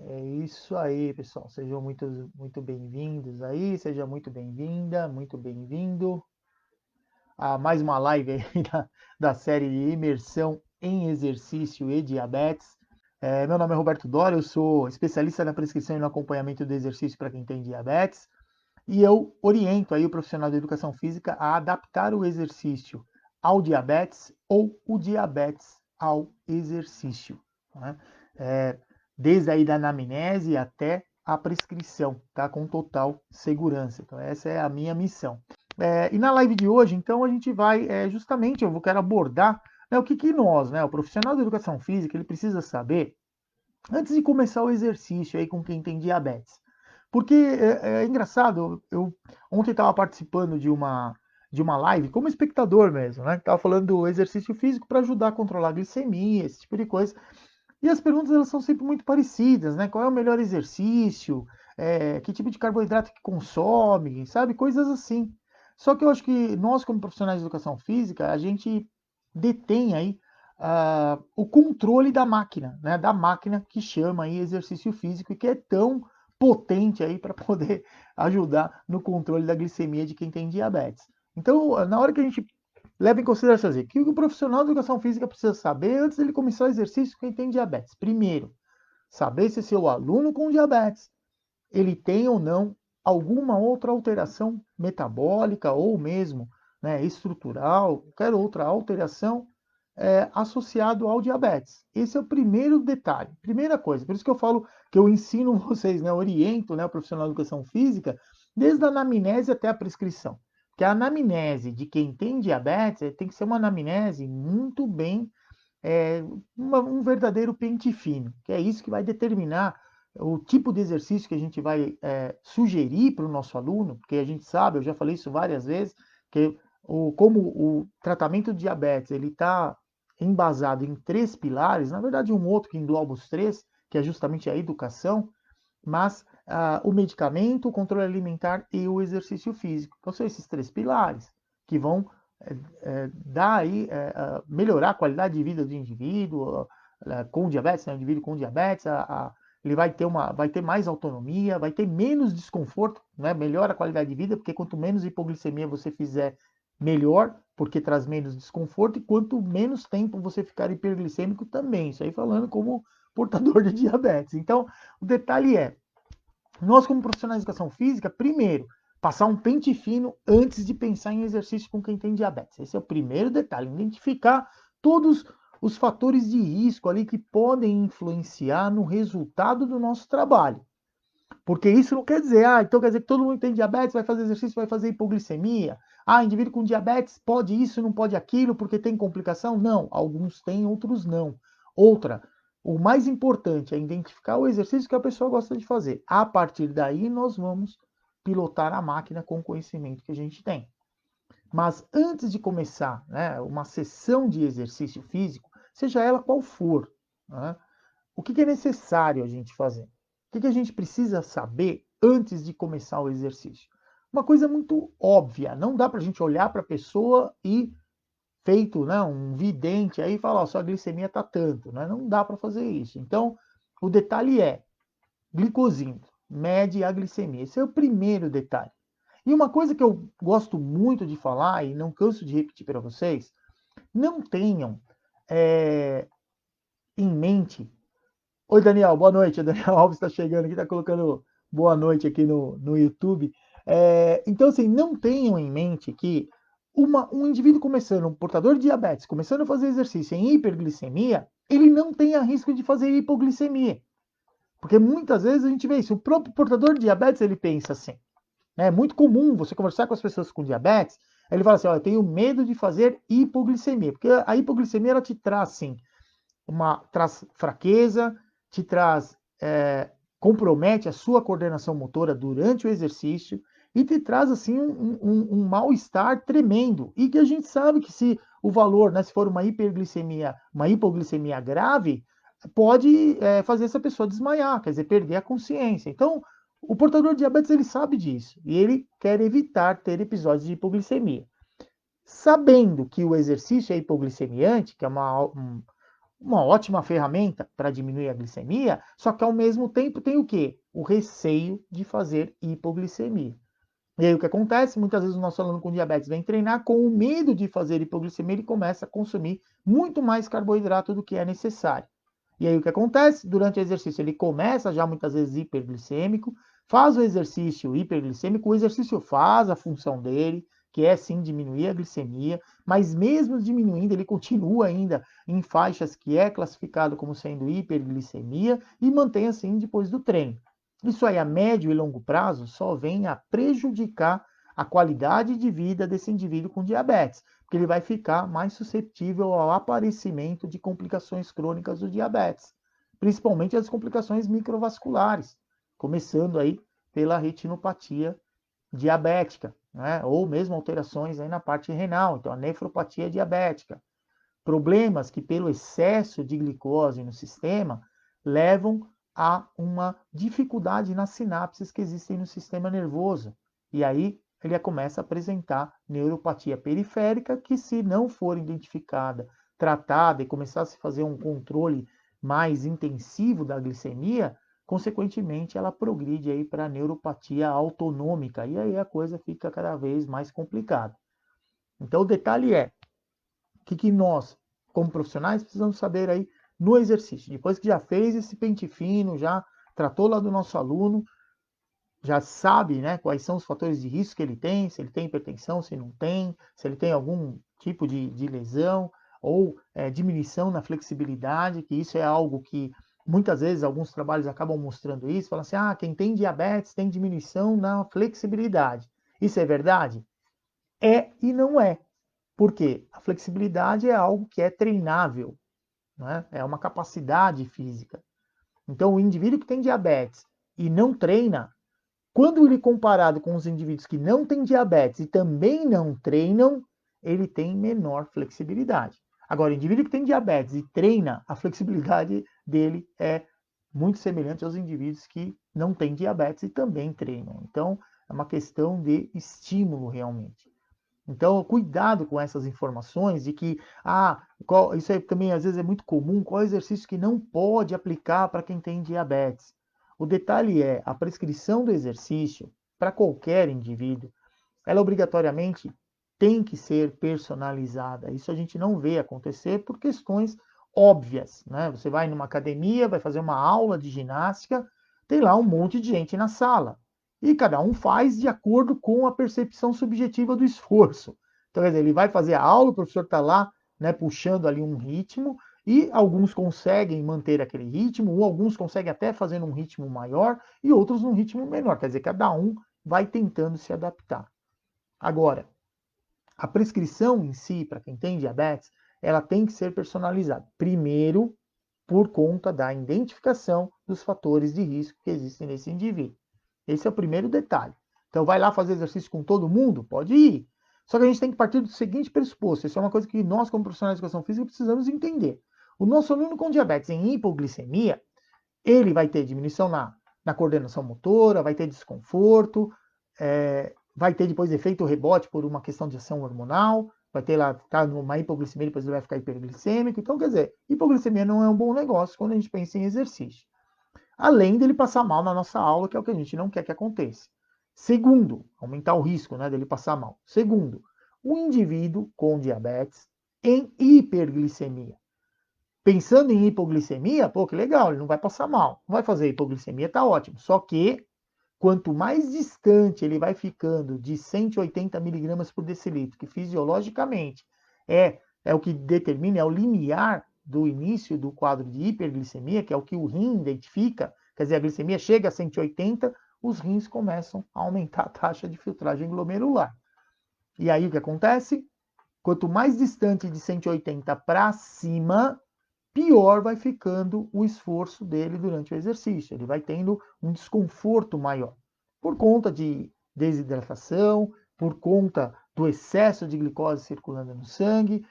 É isso aí, pessoal. Sejam muito bem-vindos aí, seja muito bem-vinda, muito bem-vindo a mais uma live aí da série de imersão em exercício e diabetes. Meu nome é Roberto Dória, eu sou especialista na prescrição e no acompanhamento do exercício para quem tem diabetes e eu oriento aí o profissional da educação física a adaptar o exercício ao diabetes ou o diabetes ao exercício, né? É, Desde aí da anamnese até a prescrição, tá? Com total segurança. Então essa é a minha missão. E na live de hoje, então, a gente vai justamente, quero abordar, né, o que nós, né, o profissional da educação física, ele precisa saber antes de começar o exercício aí com quem tem diabetes. Porque é engraçado, eu ontem estava participando de uma live como espectador mesmo, né? Estava falando do exercício físico para ajudar a controlar a glicemia, esse tipo de coisa. E as perguntas elas são sempre muito parecidas, né? Qual é o melhor exercício? Que tipo de carboidrato que consome? Sabe? Coisas assim. Só que eu acho que nós, como profissionais de educação física, a gente detém aí o controle da máquina, né? Da máquina que chama aí exercício físico e que é tão potente aí para poder ajudar no controle da glicemia de quem tem diabetes. Então, na hora que a gente leva em consideração assim, o que o profissional de educação física precisa saber antes de ele começar o exercício quem tem diabetes. Primeiro, saber se seu aluno com diabetes ele tem ou não alguma outra alteração metabólica ou mesmo, né, estrutural, qualquer outra alteração associado ao diabetes. Esse é o primeiro detalhe, primeira coisa. Por isso que eu falo que eu ensino vocês, né, oriento, né, o profissional de educação física desde a anamnese até a prescrição. Porque a anamnese de quem tem diabetes tem que ser uma anamnese muito bem, um verdadeiro pente fino, que é isso que vai determinar o tipo de exercício que a gente vai sugerir para o nosso aluno, porque a gente sabe, eu já falei isso várias vezes, que como o tratamento de diabetes ele está embasado em três pilares, na verdade um outro que engloba os três, que é justamente a educação, mas o medicamento, o controle alimentar e o exercício físico. Então são esses três pilares que vão dar aí, melhorar a qualidade de vida do indivíduo com diabetes, né? O indivíduo com diabetes, ele vai ter mais autonomia, vai ter menos desconforto, né? Melhora a qualidade de vida, porque quanto menos hipoglicemia você fizer, melhor, porque traz menos desconforto, e quanto menos tempo você ficar hiperglicêmico também. Isso aí falando como portador de diabetes. Então, o detalhe é, nós como profissionais de educação física, primeiro, passar um pente fino antes de pensar em exercício com quem tem diabetes. Esse é o primeiro detalhe, identificar todos os fatores de risco ali que podem influenciar no resultado do nosso trabalho. Porque isso não quer dizer, então quer dizer que todo mundo que tem diabetes vai fazer exercício, vai fazer hipoglicemia. Indivíduo com diabetes pode isso, não pode aquilo, porque tem complicação? Não, alguns têm, outros não. Outra, o mais importante é identificar o exercício que a pessoa gosta de fazer. A partir daí, nós vamos pilotar a máquina com o conhecimento que a gente tem. Mas antes de começar, né, uma sessão de exercício físico, seja ela qual for, né, o que é necessário a gente fazer? O que a gente precisa saber antes de começar o exercício? Uma coisa muito óbvia, não dá para a gente olhar para a pessoa e feito, né, um vidente aí falar, sua glicemia está tanto, né? Não dá para fazer isso. Então, o detalhe é glicosímetro, mede a glicemia. Esse é o primeiro detalhe. E uma coisa que eu gosto muito de falar e não canso de repetir para vocês, não tenham em mente. Oi, Daniel, boa noite. O Daniel Alves está chegando aqui, está colocando boa noite aqui no YouTube. Então, assim, não tenham em mente que um indivíduo começando, um portador de diabetes, começando a fazer exercício em hiperglicemia, ele não tenha risco de fazer hipoglicemia. Porque muitas vezes a gente vê isso. O próprio portador de diabetes, ele pensa assim. É muito comum você conversar com as pessoas com diabetes, ele fala assim, eu tenho medo de fazer hipoglicemia. Porque a hipoglicemia, ela te traz, assim, traz fraqueza, te traz, compromete a sua coordenação motora durante o exercício e te traz assim um mal-estar tremendo. E que a gente sabe que se o valor, né, se for uma hiperglicemia, uma hipoglicemia grave, pode fazer essa pessoa desmaiar, quer dizer, perder a consciência. Então, o portador de diabetes ele sabe disso e ele quer evitar ter episódios de hipoglicemia. Sabendo que o exercício é hipoglicemiante, que é uma ótima ferramenta para diminuir a glicemia, só que ao mesmo tempo tem o quê? O receio de fazer hipoglicemia. E aí o que acontece? Muitas vezes o nosso aluno com diabetes vem treinar com o medo de fazer hipoglicemia, ele começa a consumir muito mais carboidrato do que é necessário. E aí o que acontece? Durante o exercício ele começa já muitas vezes hiperglicêmico, faz o exercício hiperglicêmico, o exercício faz a função dele, que é sim diminuir a glicemia, mas mesmo diminuindo, ele continua ainda em faixas que é classificado como sendo hiperglicemia e mantém assim depois do treino. Isso aí a médio e longo prazo só vem a prejudicar a qualidade de vida desse indivíduo com diabetes, porque ele vai ficar mais suscetível ao aparecimento de complicações crônicas do diabetes, principalmente as complicações microvasculares, começando aí pela retinopatia diabética, né? Ou mesmo alterações aí na parte renal, então a nefropatia diabética. Problemas que, pelo excesso de glicose no sistema, levam a uma dificuldade nas sinapses que existem no sistema nervoso. E aí ele começa a apresentar neuropatia periférica, que, se não for identificada, tratada e começar a se fazer um controle mais intensivo da glicemia, consequentemente ela progride aí para a neuropatia autonômica. E aí a coisa fica cada vez mais complicada. Então o detalhe é, que nós, como profissionais, precisamos saber aí no exercício. Depois que já fez esse pente fino, já tratou lá do nosso aluno, já sabe, né, quais são os fatores de risco que ele tem, se ele tem hipertensão, se não tem, se ele tem algum tipo de lesão, ou diminuição na flexibilidade, que isso é algo que muitas vezes alguns trabalhos acabam mostrando isso, falam assim, quem tem diabetes tem diminuição na flexibilidade. Isso é verdade? É e não é. Por quê? A flexibilidade é algo que é treinável, né? É uma capacidade física. Então, o indivíduo que tem diabetes e não treina, quando ele comparado com os indivíduos que não têm diabetes e também não treinam, ele tem menor flexibilidade. Agora, o indivíduo que tem diabetes e treina, a flexibilidade dele é muito semelhante aos indivíduos que não têm diabetes e também treinam. Então, é uma questão de estímulo realmente. Então, cuidado com essas informações de que, isso aí também às vezes é muito comum, qual exercício que não pode aplicar para quem tem diabetes. O detalhe é, a prescrição do exercício, para qualquer indivíduo, ela obrigatoriamente tem que ser personalizada. Isso a gente não vê acontecer por questões óbvias, né? Você vai numa academia, vai fazer uma aula de ginástica, tem lá um monte de gente na sala. E cada um faz de acordo com a percepção subjetiva do esforço. Então, quer dizer, ele vai fazer a aula, o professor está lá, né, puxando ali um ritmo, e alguns conseguem manter aquele ritmo, ou alguns conseguem até fazer num ritmo maior, e outros num ritmo menor. Quer dizer, cada um vai tentando se adaptar. Agora, a prescrição em si, para quem tem diabetes, ela tem que ser personalizada. Primeiro, por conta da identificação dos fatores de risco que existem nesse indivíduo. Esse é o primeiro detalhe. Então, vai lá fazer exercício com todo mundo? Pode ir. Só que a gente tem que partir do seguinte pressuposto. Isso é uma coisa que nós, como profissionais de educação física, precisamos entender. O nosso aluno com diabetes em hipoglicemia, ele vai ter diminuição na coordenação motora, vai ter desconforto, vai ter depois efeito rebote por uma questão de ação hormonal, vai ter lá, tá numa hipoglicemia, depois ele vai ficar hiperglicêmico. Então, quer dizer, hipoglicemia não é um bom negócio quando a gente pensa em exercício. Além dele passar mal na nossa aula, que é o que a gente não quer que aconteça. Segundo, aumentar o risco, né, dele passar mal. Segundo, o indivíduo com diabetes em hiperglicemia. Pensando em hipoglicemia, pô, que legal, ele não vai passar mal. Não vai fazer hipoglicemia, tá ótimo. Só que quanto mais distante ele vai ficando de 180 miligramas por decilitro, que fisiologicamente é o que determina, é o limiar do início do quadro de hiperglicemia, que é o que o rim identifica, quer dizer, a glicemia chega a 180, os rins começam a aumentar a taxa de filtragem glomerular. E aí o que acontece? Quanto mais distante de 180 para cima, pior vai ficando o esforço dele durante o exercício. Ele vai tendo um desconforto maior, por conta de desidratação, por conta do excesso de glicose circulando no sangue,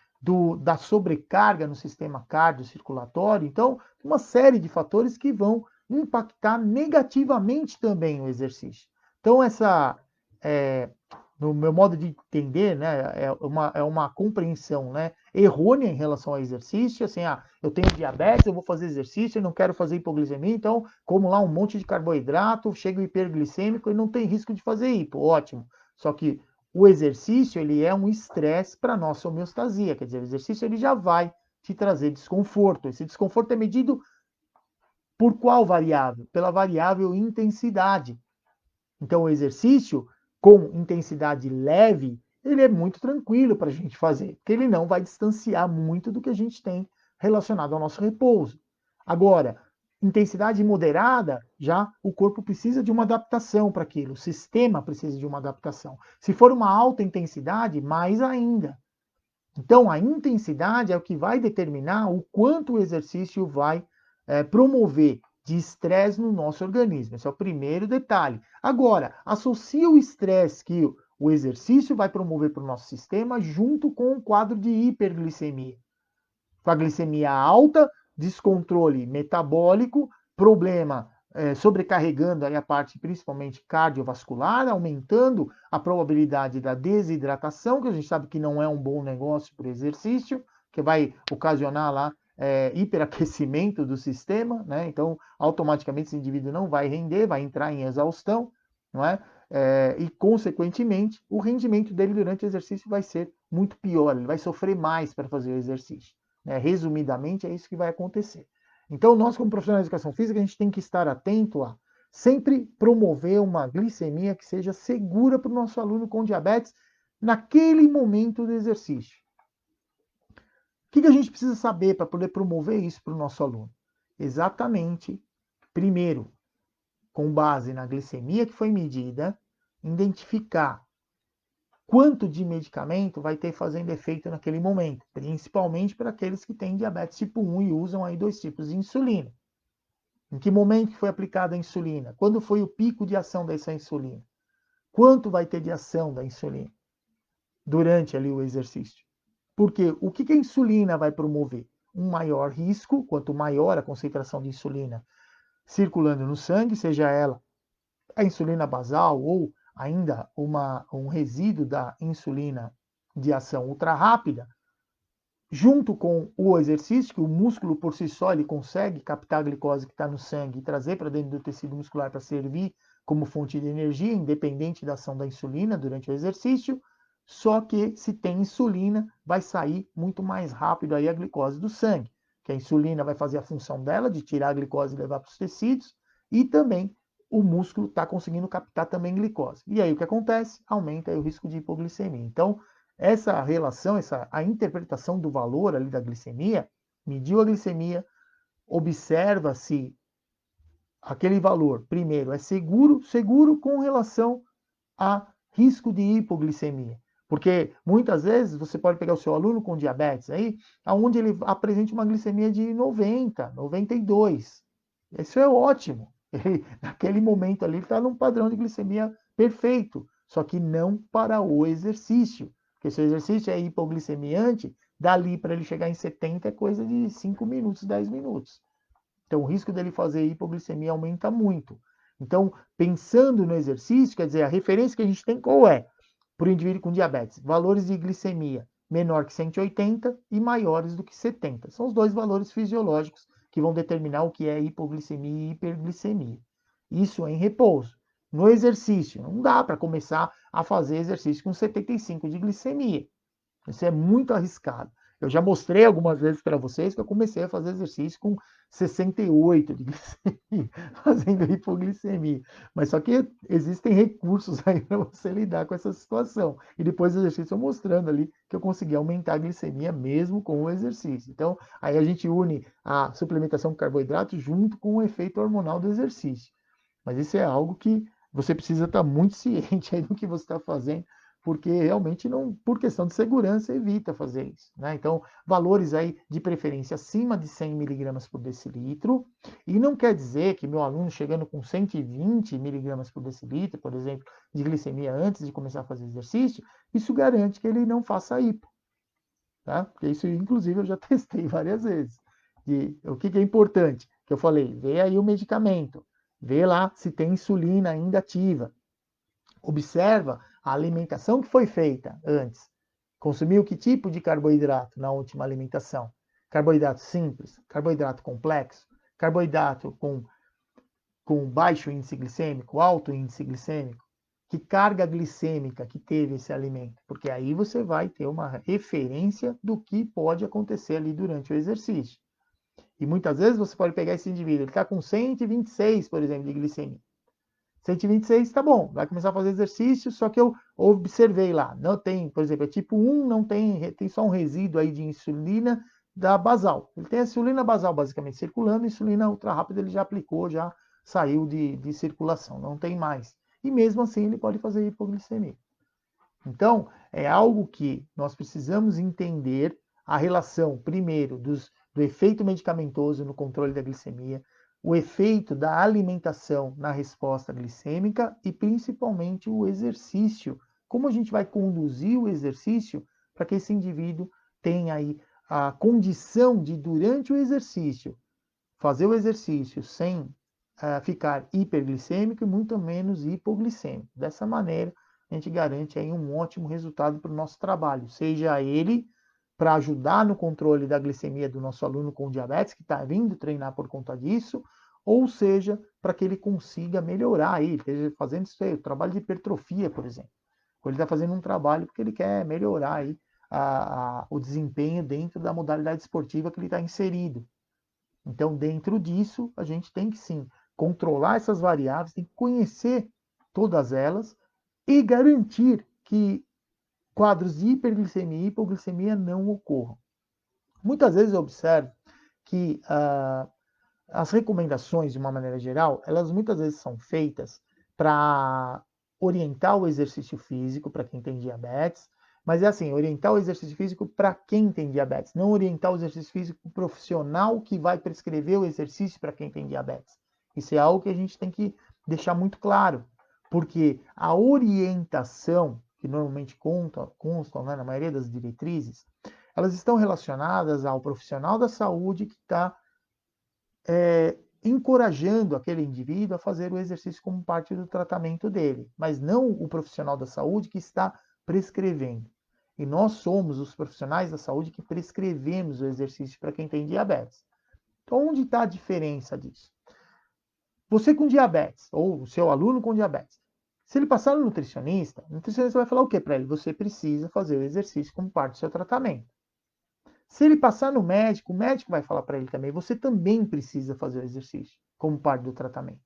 da sobrecarga no sistema cardiocirculatório. Então, uma série de fatores que vão impactar negativamente também o exercício. Então, no meu modo de entender, né, é uma compreensão, né, errônea em relação ao exercício, assim, eu tenho diabetes, eu vou fazer exercício, eu não quero fazer hipoglicemia, então como lá um monte de carboidrato, chego hiperglicêmico e não tem risco de fazer hipo, ótimo. Só que o exercício, ele é um estresse para a nossa homeostasia, quer dizer, o exercício ele já vai te trazer desconforto. Esse desconforto é medido por qual variável? Pela variável intensidade. Então, o exercício com intensidade leve, ele é muito tranquilo para a gente fazer, porque ele não vai distanciar muito do que a gente tem relacionado ao nosso repouso. Agora, intensidade moderada, já o corpo precisa de uma adaptação para aquilo, o sistema precisa de uma adaptação. Se for uma alta intensidade, mais ainda. Então, a intensidade é o que vai determinar o quanto o exercício vai promover de estresse no nosso organismo. Esse é o primeiro detalhe. Agora, associa o estresse que o exercício vai promover para o nosso sistema junto com o quadro de hiperglicemia. Com a glicemia alta, descontrole metabólico, problema sobrecarregando aí a parte principalmente cardiovascular, aumentando a probabilidade da desidratação, que a gente sabe que não é um bom negócio para o exercício, que vai ocasionar lá hiperaquecimento do sistema, né? Então, automaticamente esse indivíduo não vai render, vai entrar em exaustão, não é? E, consequentemente, o rendimento dele durante o exercício vai ser muito pior, ele vai sofrer mais para fazer o exercício. Né? Resumidamente, é isso que vai acontecer. Então, nós, como profissionais de educação física, a gente tem que estar atento a sempre promover uma glicemia que seja segura para o nosso aluno com diabetes naquele momento do exercício. O que a gente precisa saber para poder promover isso para o nosso aluno? Exatamente, primeiro, com base na glicemia que foi medida, identificar quanto de medicamento vai ter fazendo efeito naquele momento, principalmente para aqueles que têm diabetes tipo 1 e usam aí 2 tipos de insulina. Em que momento foi aplicada a insulina? Quando foi o pico de ação dessa insulina? Quanto vai ter de ação da insulina durante ali o exercício? Porque o que a insulina vai promover? Um maior risco, quanto maior a concentração de insulina circulando no sangue, seja ela a insulina basal ou ainda um resíduo da insulina de ação ultra rápida, junto com o exercício, que o músculo por si só ele consegue captar a glicose que está no sangue e trazer para dentro do tecido muscular para servir como fonte de energia, independente da ação da insulina durante o exercício, só que se tem insulina, vai sair muito mais rápido aí a glicose do sangue, que a insulina vai fazer a função dela de tirar a glicose e levar para os tecidos, e também o músculo está conseguindo captar também glicose. E aí o que acontece? Aumenta aí o risco de hipoglicemia. Então, essa relação, a interpretação do valor ali da glicemia, mediu a glicemia, observa se aquele valor, primeiro, é seguro com relação a risco de hipoglicemia. Porque muitas vezes você pode pegar o seu aluno com diabetes aí, aonde ele apresente uma glicemia de 90, 92. Isso é ótimo. Ele, naquele momento ali, ele está num padrão de glicemia perfeito, só que não para o exercício. Porque se o exercício é hipoglicemiante, dali para ele chegar em 70 é coisa de 5 minutos, 10 minutos. Então, o risco dele fazer hipoglicemia aumenta muito. Então, pensando no exercício, quer dizer, a referência que a gente tem qual é? Para o indivíduo com diabetes, valores de glicemia menor que 180 e maiores do que 70. São os dois valores fisiológicos que vão determinar o que é hipoglicemia e hiperglicemia. Isso é em repouso. No exercício, não dá para começar a fazer exercício com 75 de glicemia. Isso é muito arriscado. Eu já mostrei algumas vezes para vocês que eu comecei a fazer exercício com 68 de glicemia, fazendo hipoglicemia. Mas só que existem recursos aí para você lidar com essa situação. E depois do exercício eu mostrando ali que eu consegui aumentar a glicemia mesmo com o exercício. Então, aí a gente une a suplementação com carboidrato junto com o efeito hormonal do exercício. Mas isso é algo que você precisa estar muito ciente aí do que você está fazendo, porque realmente não, por questão de segurança, evita fazer isso. Né? Então, valores aí de preferência acima de 100 miligramas por decilitro, e não quer dizer que meu aluno chegando com 120 miligramas por decilitro, por exemplo, de glicemia antes de começar a fazer exercício, isso garante que ele não faça hipo. Tá? Porque isso, inclusive, eu já testei várias vezes. E o que é importante? Que eu falei, vê aí o medicamento, vê lá se tem insulina ainda ativa. Observa a alimentação que foi feita antes, Consumiu que tipo de carboidrato na última alimentação? Carboidrato simples, carboidrato complexo, carboidrato com baixo índice glicêmico, alto índice glicêmico? Que carga glicêmica que teve esse alimento? Porque aí você vai ter uma referência do que pode acontecer ali durante o exercício. E muitas vezes você pode pegar esse indivíduo, ele está com 126, por exemplo, de glicemia. 126 tá bom, vai começar a fazer exercício, só que eu observei lá, não tem, por exemplo, é tipo 1, não tem só um resíduo aí de insulina da basal. Ele tem a insulina basal basicamente circulando, a insulina ultra rápida ele já aplicou, já saiu de circulação, não tem mais. E mesmo assim ele pode fazer hipoglicemia. Então, é algo que nós precisamos entender a relação, primeiro, do efeito medicamentoso no controle da glicemia, o efeito da alimentação na resposta glicêmica e principalmente o exercício. Como a gente vai conduzir o exercício para que esse indivíduo tenha aí a condição de, durante o exercício, fazer o exercício sem ficar hiperglicêmico e muito menos hipoglicêmico. Dessa maneira, a gente garante aí um ótimo resultado para o nosso trabalho, seja ele para ajudar no controle da glicemia do nosso aluno com diabetes, que está vindo treinar por conta disso, ou seja, para que ele consiga melhorar aí, esteja fazendo isso aí, o trabalho de hipertrofia, por exemplo. Ou ele está fazendo um trabalho porque ele quer melhorar aí o desempenho dentro da modalidade esportiva que ele está inserido. Então, dentro disso, a gente tem que sim controlar essas variáveis, tem que conhecer todas elas e garantir que quadros de hiperglicemia e hipoglicemia não ocorram. Muitas vezes eu observo que as recomendações, de uma maneira geral, elas muitas vezes são feitas para orientar o exercício físico para quem tem diabetes, mas é assim, orientar o exercício físico para quem tem diabetes, não orientar o exercício físico profissional que vai prescrever o exercício para quem tem diabetes. Isso é algo que a gente tem que deixar muito claro, porque a orientação, que normalmente constam, né, na maioria das diretrizes, elas estão relacionadas ao profissional da saúde que está encorajando aquele indivíduo a fazer o exercício como parte do tratamento dele, mas não o profissional da saúde que está prescrevendo. E nós somos os profissionais da saúde que prescrevemos o exercício para quem tem diabetes. Então, onde está a diferença disso? Você com diabetes, ou o seu aluno com diabetes, se ele passar no nutricionista, o nutricionista vai falar o que para ele? Você precisa fazer o exercício como parte do seu tratamento. Se ele passar no médico, o médico vai falar para ele também, você também precisa fazer o exercício como parte do tratamento.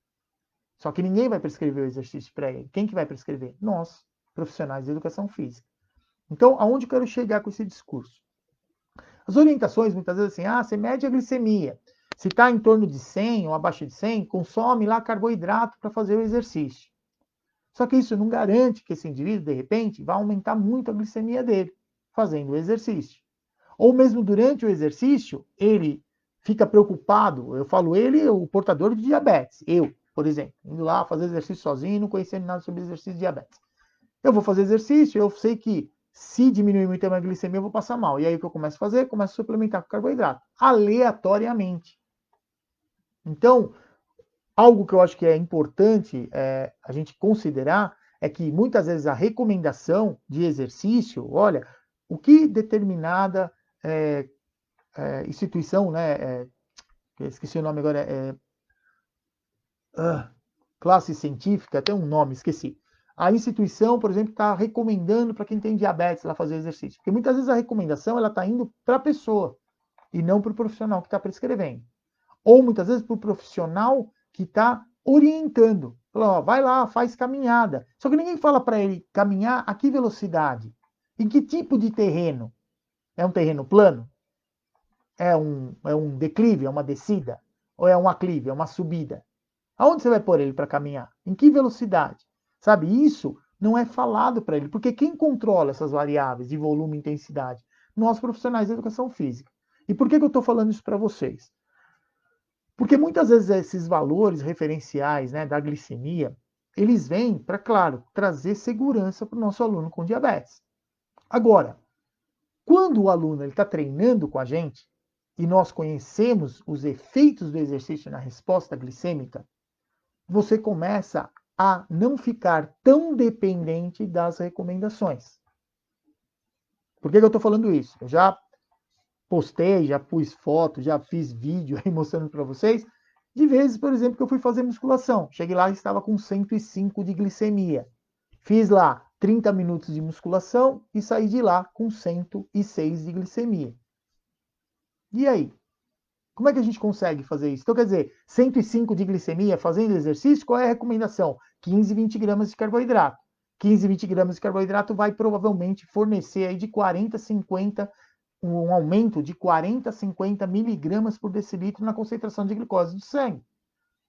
Só que ninguém vai prescrever o exercício para ele. Quem que vai prescrever? Nós, profissionais de educação física. Então, aonde eu quero chegar com esse discurso? As orientações, muitas vezes assim, você mede a glicemia. Se está em torno de 100 ou abaixo de 100, consome lá carboidrato para fazer o exercício. Só que isso não garante que esse indivíduo, de repente, vá aumentar muito a glicemia dele, fazendo o exercício. Ou mesmo durante o exercício, ele fica preocupado. Eu falo ele, o portador de diabetes. Eu, por exemplo, indo lá fazer exercício sozinho, não conhecendo nada sobre exercício de diabetes. Eu vou fazer exercício, eu sei que se diminuir muito a minha glicemia, eu vou passar mal. E aí o que eu começo a fazer? Começo a suplementar com carboidrato, aleatoriamente. Então, algo que eu acho que é importante a gente considerar é que muitas vezes a recomendação de exercício, olha, o que determinada instituição, né, esqueci o nome agora, classe científica, tem um nome, esqueci. A instituição, por exemplo, está recomendando para quem tem diabetes lá fazer exercício. Porque muitas vezes a recomendação ela está indo para a pessoa e não para o profissional que está prescrevendo. Ou muitas vezes para o profissional que está orientando. Fala, vai lá, faz caminhada. Só que ninguém fala para ele caminhar a que velocidade? Em que tipo de terreno? É um terreno plano? É um declive? É uma descida? Ou é um aclive? É uma subida? Aonde você vai pôr ele para caminhar? Em que velocidade? Sabe, isso não é falado para ele, porque quem controla essas variáveis de volume e intensidade? Nós, profissionais da educação física. E por que eu estou falando isso para vocês? Porque muitas vezes esses valores referenciais, né, da glicemia, eles vêm para, claro, trazer segurança para o nosso aluno com diabetes. Agora, quando o aluno está treinando com a gente e nós conhecemos os efeitos do exercício na resposta glicêmica, você começa a não ficar tão dependente das recomendações. Por que eu estou falando isso? Eu já postei, já pus foto, já fiz vídeo aí mostrando para vocês, de vezes, por exemplo, que eu fui fazer musculação. Cheguei lá e estava com 105 de glicemia. Fiz lá 30 minutos de musculação e saí de lá com 106 de glicemia. E aí? Como é que a gente consegue fazer isso? Então, quer dizer, 105 de glicemia fazendo exercício, qual é a recomendação? 15, 20 gramas de carboidrato. 15, 20 gramas de carboidrato vai provavelmente fornecer aí de 40, 50, um aumento de 40 a 50 miligramas por decilitro na concentração de glicose do sangue.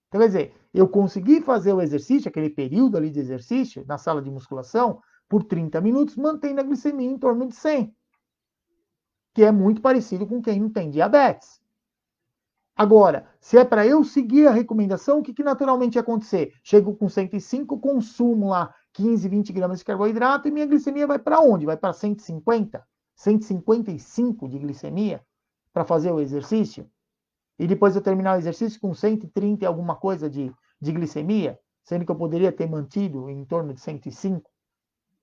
Então, quer dizer, eu consegui fazer o exercício, aquele período ali de exercício, na sala de musculação, por 30 minutos, mantendo a glicemia em torno de 100, que é muito parecido com quem não tem diabetes. Agora, se é para eu seguir a recomendação, o que naturalmente ia acontecer? Chego com 105, consumo lá 15, 20 gramas de carboidrato e minha glicemia vai para onde? Vai para 150, 155 de glicemia para fazer o exercício? E depois eu terminar o exercício com 130 e alguma coisa de glicemia, sendo que eu poderia ter mantido em torno de 105.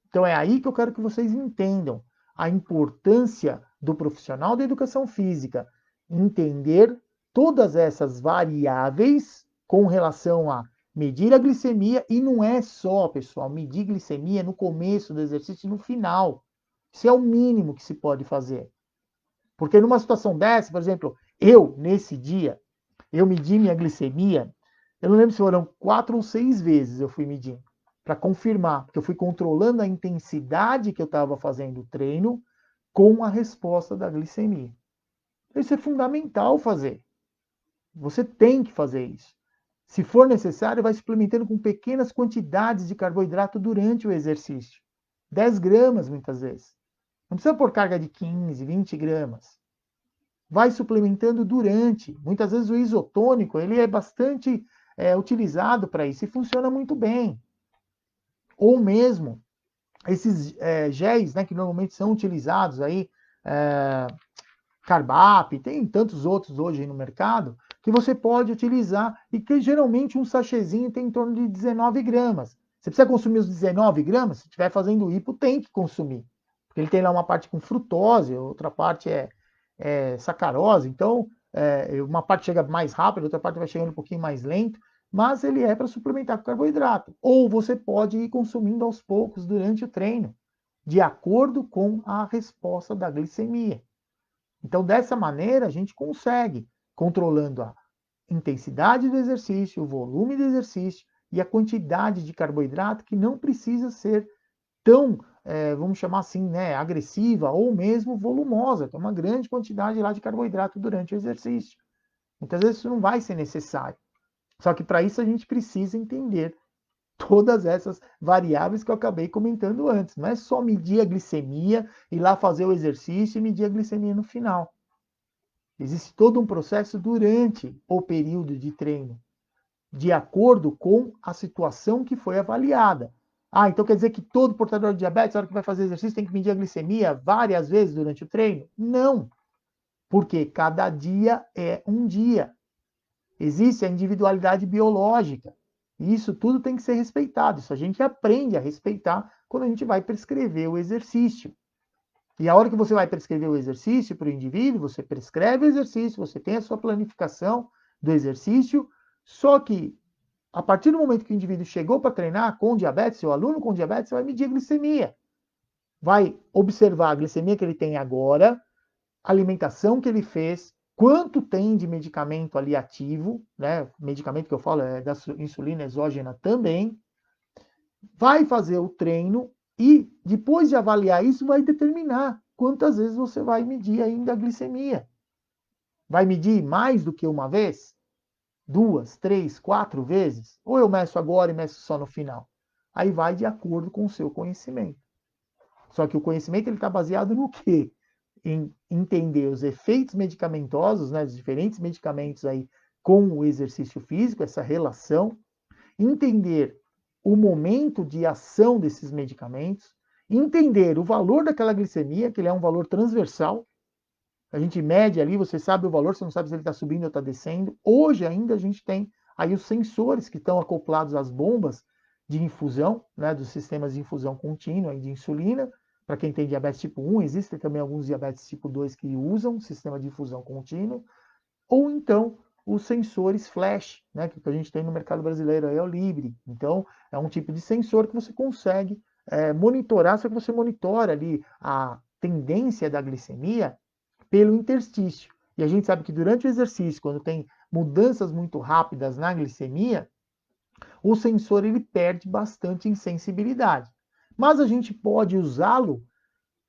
Então é aí que eu quero que vocês entendam a importância do profissional da educação física entender todas essas variáveis com relação a medir a glicemia, e não é só, pessoal, medir glicemia no começo do exercício e no final. Isso é o mínimo que se pode fazer. Porque numa situação dessa, por exemplo, eu, nesse dia, eu medi minha glicemia, eu não lembro se foram 4 ou 6 vezes eu fui medir, para confirmar, porque eu fui controlando a intensidade que eu estava fazendo o treino com a resposta da glicemia. Isso é fundamental fazer. Você tem que fazer isso. Se for necessário, vai suplementando com pequenas quantidades de carboidrato durante o exercício. 10 gramas, muitas vezes. Não precisa pôr carga de 15, 20 gramas. Vai suplementando durante. Muitas vezes o isotônico ele é bastante utilizado para isso e funciona muito bem. Ou mesmo esses géis, né, que normalmente são utilizados aí, Carbap, tem tantos outros hoje no mercado, que você pode utilizar e que geralmente um sachêzinho tem em torno de 19 gramas. Você precisa consumir os 19 gramas? Se estiver fazendo hipo, tem que consumir. Porque ele tem lá uma parte com frutose, outra parte é sacarose, então uma parte chega mais rápido, outra parte vai chegando um pouquinho mais lento, mas ele é para suplementar com carboidrato. Ou você pode ir consumindo aos poucos durante o treino, de acordo com a resposta da glicemia. Então, dessa maneira, a gente consegue, controlando a intensidade do exercício, o volume do exercício e a quantidade de carboidrato, que não precisa ser tão, vamos chamar assim, né, agressiva ou mesmo volumosa, tem uma grande quantidade lá de carboidrato durante o exercício. Muitas vezes isso não vai ser necessário. Só que para isso a gente precisa entender todas essas variáveis que eu acabei comentando antes. Não é só medir a glicemia, ir lá fazer o exercício e medir a glicemia no final. Existe todo um processo durante o período de treino, de acordo com a situação que foi avaliada. Ah, então quer dizer que todo portador de diabetes, na hora que vai fazer exercício, tem que medir a glicemia várias vezes durante o treino? Não, porque cada dia é um dia. Existe a individualidade biológica. E isso tudo tem que ser respeitado. Isso a gente aprende a respeitar quando a gente vai prescrever o exercício. E a hora que você vai prescrever o exercício para o indivíduo, você prescreve o exercício, você tem a sua planificação do exercício, só que a partir do momento que o indivíduo chegou para treinar com diabetes, seu aluno com diabetes, você vai medir a glicemia. Vai observar a glicemia que ele tem agora, a alimentação que ele fez, quanto tem de medicamento ali ativo, né? Medicamento que eu falo é da insulina exógena também. Vai fazer o treino e, depois de avaliar isso, vai determinar quantas vezes você vai medir ainda a glicemia. Vai medir mais do que uma vez? 2, 3, 4 vezes? Ou eu meço agora e meço só no final? Aí vai de acordo com o seu conhecimento. Só que o conhecimento está baseado no quê? Em entender os efeitos medicamentosos, né, os diferentes medicamentos aí com o exercício físico, essa relação, entender o momento de ação desses medicamentos, entender o valor daquela glicemia, que ele é um valor transversal. A gente mede ali, você sabe o valor, você não sabe se ele está subindo ou está descendo. Hoje ainda a gente tem aí os sensores que estão acoplados às bombas de infusão, né, dos sistemas de infusão contínua e de insulina, para quem tem diabetes tipo 1, existem também alguns diabetes tipo 2 que usam sistema de infusão contínuo, ou então os sensores flash, né, que a gente tem no mercado brasileiro aí é o Libre. Então, é um tipo de sensor que você consegue monitorar, só que você monitora ali a tendência da glicemia pelo interstício. E a gente sabe que durante o exercício, quando tem mudanças muito rápidas na glicemia, o sensor ele perde bastante em sensibilidade. Mas a gente pode usá-lo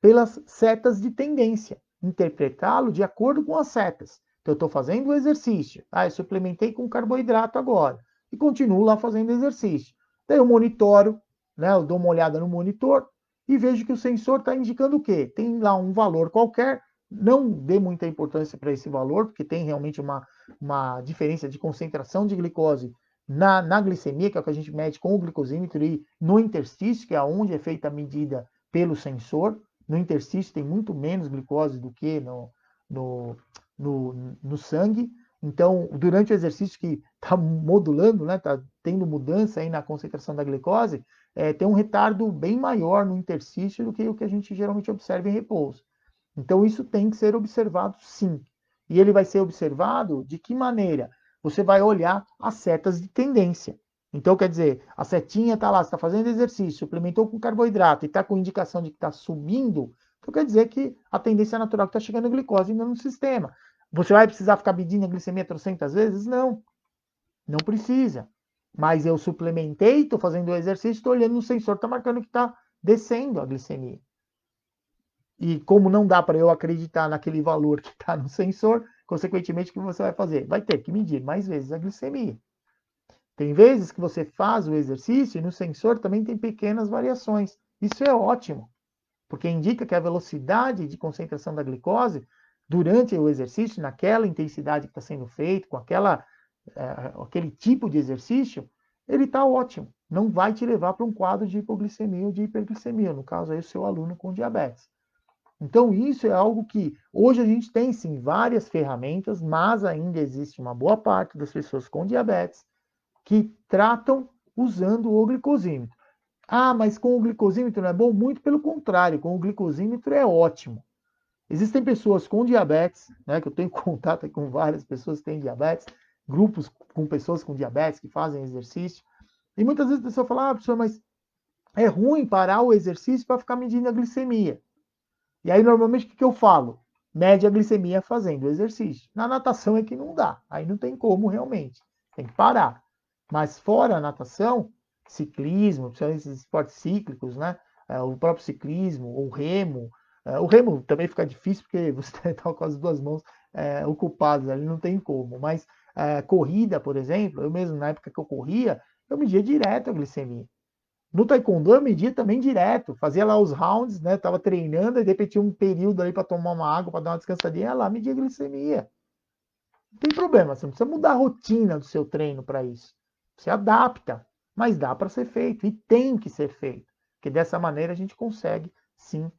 pelas setas de tendência, interpretá-lo de acordo com as setas. Então, eu estou fazendo o exercício, eu suplementei com carboidrato agora, e continuo lá fazendo exercício. Daí eu monitoro, né, eu dou uma olhada no monitor e vejo que o sensor está indicando o quê? Tem lá um valor qualquer, não dê muita importância para esse valor, porque tem realmente uma diferença de concentração de glicose na glicemia, que é o que a gente mede com o glicosímetro, e no interstício, que é onde é feita a medida pelo sensor. No interstício tem muito menos glicose do que no, no sangue. Então, durante o exercício que está modulando, né, está tendo mudança aí na concentração da glicose, tem um retardo bem maior no interstício do que o que a gente geralmente observa em repouso. Então, isso tem que ser observado sim. E ele vai ser observado de que maneira? Você vai olhar as setas de tendência. Então, quer dizer, a setinha está lá, você está fazendo exercício, suplementou com carboidrato e está com indicação de que está subindo, então quer dizer que a tendência natural que está chegando a glicose ainda no sistema. Você vai precisar ficar medindo a glicemia trocentas vezes? Não, não precisa. Mas eu suplementei, estou fazendo o exercício, estou olhando no sensor, está marcando que está descendo a glicemia. E como não dá para eu acreditar naquele valor que está no sensor, consequentemente, o que você vai fazer? Vai ter que medir mais vezes a glicemia. Tem vezes que você faz o exercício e no sensor também tem pequenas variações. Isso é ótimo, porque indica que a velocidade de concentração da glicose durante o exercício, naquela intensidade que está sendo feito, com aquele tipo de exercício, ele está ótimo. Não vai te levar para um quadro de hipoglicemia ou de hiperglicemia, no caso aí o seu aluno com diabetes. Então, isso é algo que hoje a gente tem sim várias ferramentas, mas ainda existe uma boa parte das pessoas com diabetes que tratam usando o glicosímetro. Ah, mas com o glicosímetro não é bom? Muito pelo contrário, com o glicosímetro é ótimo. Existem pessoas com diabetes, né, que eu tenho contato com várias pessoas que têm diabetes, grupos com pessoas com diabetes que fazem exercício, e muitas vezes a pessoa fala, professor, mas é ruim parar o exercício para ficar medindo a glicemia. E aí, normalmente, o que eu falo? Mede a glicemia fazendo o exercício. Na natação é que não dá, aí não tem como realmente, tem que parar. Mas fora a natação, ciclismo, principalmente esses esportes cíclicos, né? O próprio ciclismo, o remo. O remo também fica difícil porque você está com as duas mãos ocupadas ali, não tem como. Mas corrida, por exemplo, eu mesmo na época que eu corria, eu media direto a glicemia. No taekwondo eu media também direto, fazia lá os rounds, né? Tava treinando e de repente tinha um período ali para tomar uma água, para dar uma descansadinha, lá media a glicemia. Não tem problema, você não precisa mudar a rotina do seu treino para isso. Você adapta, mas dá para ser feito e tem que ser feito, porque dessa maneira a gente consegue sim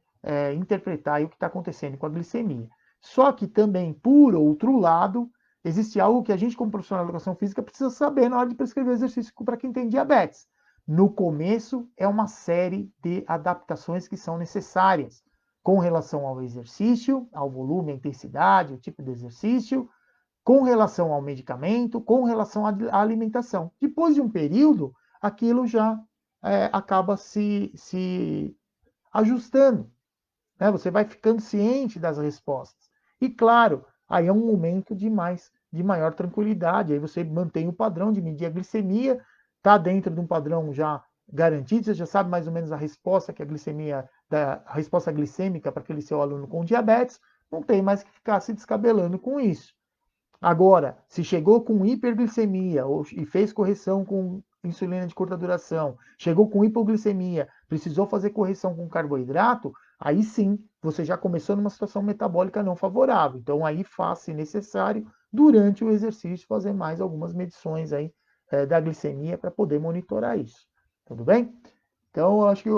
interpretar o que está acontecendo com a glicemia. Só que também, por outro lado, existe algo que a gente, como profissional de educação física, precisa saber na hora de prescrever exercício para quem tem diabetes. No começo, é uma série de adaptações que são necessárias com relação ao exercício, ao volume, à intensidade, o tipo de exercício, com relação ao medicamento, com relação à alimentação. Depois de um período, aquilo já acaba se ajustando, né? Você vai ficando ciente das respostas. E claro, aí é um momento de maior tranquilidade. Aí você mantém o padrão de medir a glicemia, está dentro de um padrão já garantido, você já sabe mais ou menos a resposta que a resposta glicêmica para aquele seu aluno com diabetes, não tem mais que ficar se descabelando com isso. Agora, se chegou com hiperglicemia e fez correção com insulina de curta duração, chegou com hipoglicemia, precisou fazer correção com carboidrato, aí sim você já começou numa situação metabólica não favorável. Então aí faz, se necessário, durante o exercício, fazer mais algumas medições aí da glicemia para poder monitorar isso. Tudo bem? Então, eu acho que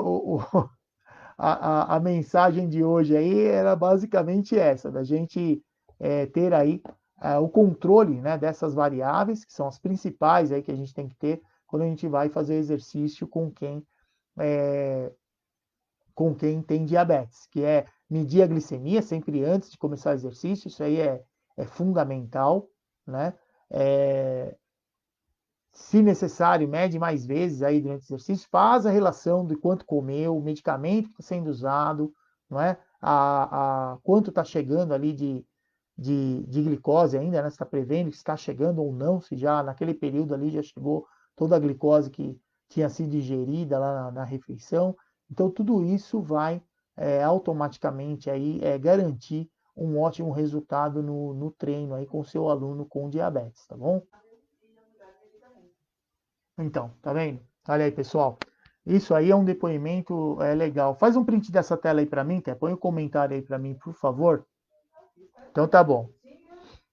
a mensagem de hoje aí era basicamente essa, da gente ter aí o controle, né, dessas variáveis, que são as principais aí que a gente tem que ter quando a gente vai fazer exercício com quem com quem tem diabetes, que é medir a glicemia sempre antes de começar o exercício, isso aí é fundamental, né? É, se necessário, mede mais vezes aí durante o exercício, faz a relação de quanto comeu, o medicamento que está sendo usado, não é? Quanto está chegando ali de glicose ainda, né? Se está prevendo que está chegando ou não, se já naquele período ali já chegou toda a glicose que tinha sido digerida lá na refeição. Então, tudo isso vai automaticamente aí garantir um ótimo resultado no treino aí com o seu aluno com diabetes, tá bom? Então, tá vendo? Olha aí, pessoal. Isso aí é um depoimento legal. Faz um print dessa tela aí para mim, Té. Põe um comentário aí para mim, por favor. Então tá bom.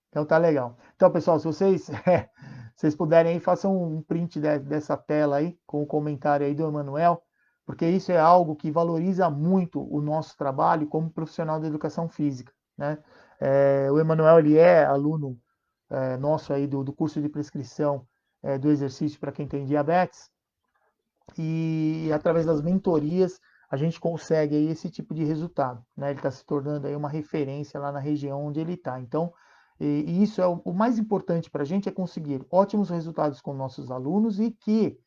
Então tá legal. Então, pessoal, se vocês, vocês puderem aí, façam um print dessa tela aí, com o comentário aí do Emanuel, porque isso é algo que valoriza muito o nosso trabalho como profissional da educação física, né? O Emanuel, ele é aluno nosso aí do curso de prescrição do exercício para quem tem diabetes, e através das mentorias a gente consegue aí esse tipo de resultado, né? Ele está se tornando aí uma referência lá na região onde ele está. Então, e isso é o mais importante para a gente é conseguir ótimos resultados com nossos alunos e que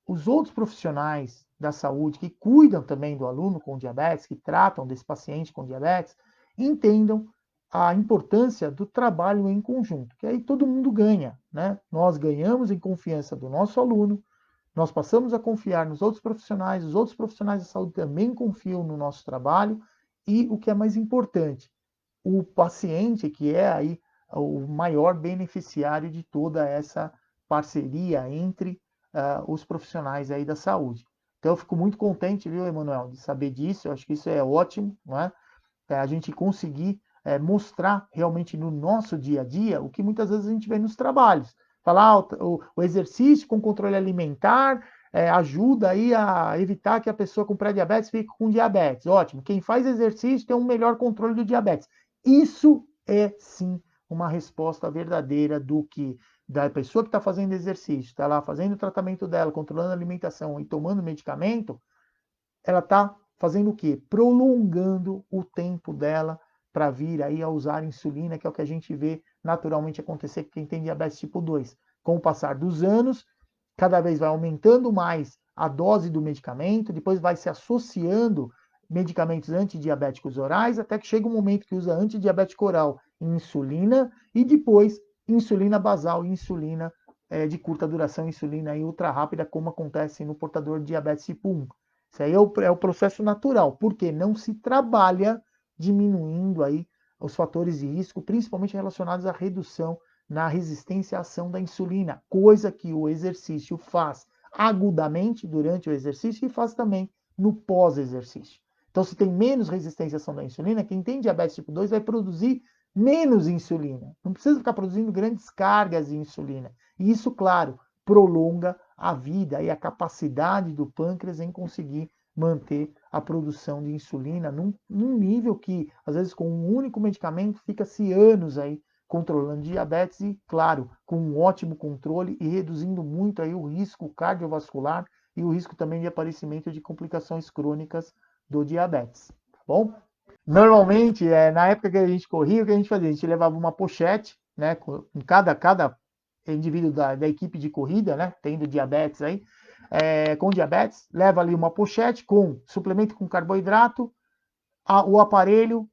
os outros profissionais da saúde que cuidam também do aluno com diabetes, que tratam desse paciente com diabetes, entendam a importância do trabalho em conjunto, que aí todo mundo ganha, né? Nós ganhamos em confiança do nosso aluno, nós passamos a confiar nos outros profissionais, os outros profissionais de saúde também confiam no nosso trabalho e o que é mais importante, o paciente que é aí o maior beneficiário de toda essa parceria entre os profissionais aí da saúde. Então eu fico muito contente, viu, Emanuel, de saber disso. Eu acho que isso é ótimo, não é? A gente conseguir mostrar realmente no nosso dia a dia o que muitas vezes a gente vê nos trabalhos. Falar o exercício com controle alimentar ajuda aí a evitar que a pessoa com pré-diabetes fique com diabetes. Ótimo. Quem faz exercício tem um melhor controle do diabetes. Isso é sim uma resposta verdadeira do que da pessoa que está fazendo exercício, está lá fazendo o tratamento dela, controlando a alimentação e tomando medicamento, ela está fazendo o quê? Prolongando o tempo dela para vir aí a usar insulina, que é o que a gente vê naturalmente acontecer com quem tem diabetes tipo 2. Com o passar dos anos, cada vez vai aumentando mais a dose do medicamento, depois vai se associando medicamentos antidiabéticos orais, até que chega um momento que usa antidiabético oral e insulina, e depois insulina basal e insulina de curta duração, insulina ultra rápida, como acontece no portador de diabetes tipo 1. Isso aí é o processo natural, porque não se trabalha diminuindo aí os fatores de risco, principalmente relacionados à redução na resistência à ação da insulina, coisa que o exercício faz agudamente durante o exercício e faz também no pós-exercício. Então, se tem menos resistência à ação da insulina, quem tem diabetes tipo 2 vai produzir menos insulina. Não precisa ficar produzindo grandes cargas de insulina. E isso, claro, prolonga a vida e a capacidade do pâncreas em conseguir manter a produção de insulina num nível que, às vezes, com um único medicamento, fica-se anos aí controlando diabetes e, claro, com um ótimo controle e reduzindo muito aí o risco cardiovascular e o risco também de aparecimento de complicações crônicas do diabetes, tá bom? Normalmente, na época que a gente corria, o que a gente fazia? A gente levava uma pochete, né, com cada indivíduo da equipe de corrida, né, tendo diabetes aí, com diabetes, leva ali uma pochete com suplemento com carboidrato, o aparelho,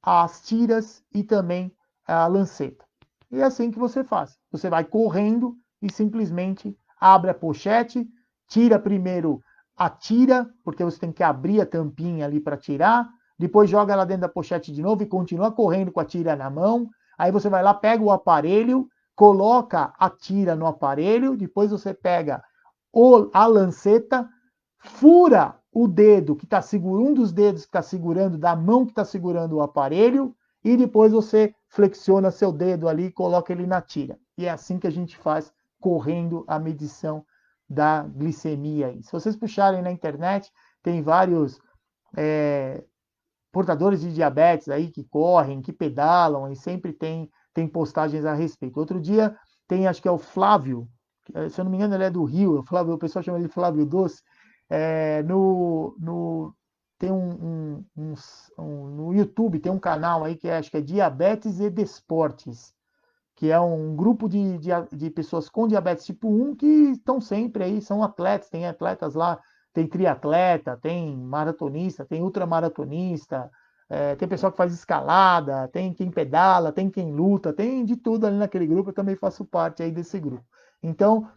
as tiras e também a lanceta. E é assim que você faz. Você vai correndo e simplesmente abre a pochete, tira primeiro a tira, porque você tem que abrir a tampinha ali para tirar, depois joga ela dentro da pochete de novo e continua correndo com a tira na mão. Aí você vai lá, pega o aparelho, coloca a tira no aparelho, depois você pega a lanceta, fura o dedo que está segurando, um dos dedos que está segurando, da mão que está segurando o aparelho, e depois você flexiona seu dedo ali e coloca ele na tira. E é assim que a gente faz correndo a medição da glicemia. Se vocês puxarem na internet, tem vários portadores de diabetes aí que correm, que pedalam, e sempre tem postagens a respeito. Outro dia tem, acho que é o Flávio, se eu não me engano ele é do Rio, o pessoal chama ele de Flávio Doce, no tem no YouTube tem um canal aí que acho que é Diabetes e Desportes, que é um grupo de pessoas com diabetes tipo 1 que estão sempre aí, são atletas, tem atletas lá, tem triatleta, tem maratonista, tem ultramaratonista, tem pessoal que faz escalada, tem quem pedala, tem quem luta, tem de tudo ali naquele grupo, eu também faço parte aí desse grupo. Então,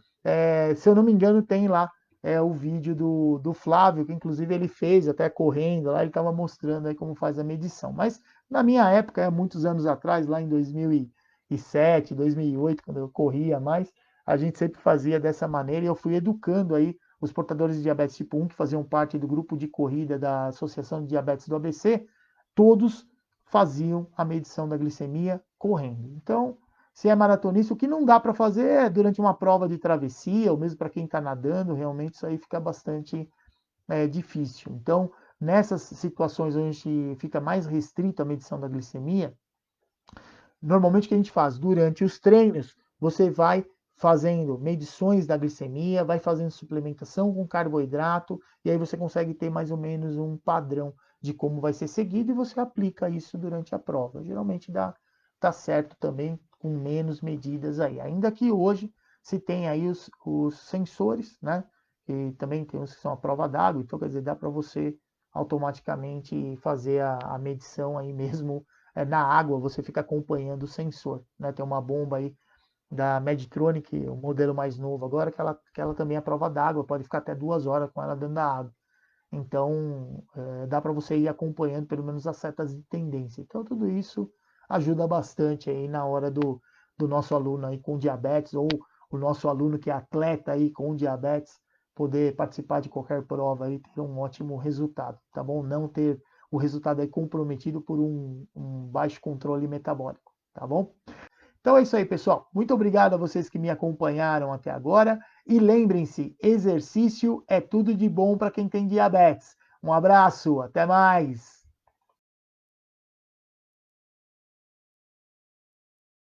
se eu não me engano, tem lá o vídeo do Flávio, que inclusive ele fez até correndo lá, ele estava mostrando aí como faz a medição. Mas na minha época, há muitos anos atrás, lá em 2007, 2008, quando eu corria mais, a gente sempre fazia dessa maneira e eu fui educando aí os portadores de diabetes tipo 1, que faziam parte do grupo de corrida da Associação de Diabetes do ABC, todos faziam a medição da glicemia correndo. Então, se é maratonista, o que não dá para fazer é durante uma prova de travessia, ou mesmo para quem está nadando, realmente isso aí fica bastante difícil. Então, nessas situações onde a gente fica mais restrito à medição da glicemia, normalmente o que a gente faz? Durante os treinos, você vai fazendo medições da glicemia, vai fazendo suplementação com carboidrato, e aí você consegue ter mais ou menos um padrão de como vai ser seguido e você aplica isso durante a prova. Geralmente dá certo também com menos medidas aí. Ainda que hoje se tem aí os sensores, né? E também tem os que são a prova d'água, então quer dizer, dá para você automaticamente fazer a medição aí mesmo na água, você fica acompanhando o sensor. Né? Tem uma bomba aí da Medtronic, o modelo mais novo agora, que ela também é prova d'água, pode ficar até 2 horas com ela dentro da água. Então, dá para você ir acompanhando pelo menos as setas de tendência. Então, tudo isso ajuda bastante aí na hora do nosso aluno aí com diabetes, ou o nosso aluno que é atleta aí com diabetes, poder participar de qualquer prova e ter um ótimo resultado, tá bom? Não ter o resultado aí comprometido por um baixo controle metabólico, tá bom? Então é isso aí, pessoal. Muito obrigado a vocês que me acompanharam até agora. E lembrem-se, exercício é tudo de bom para quem tem diabetes. Um abraço, até mais!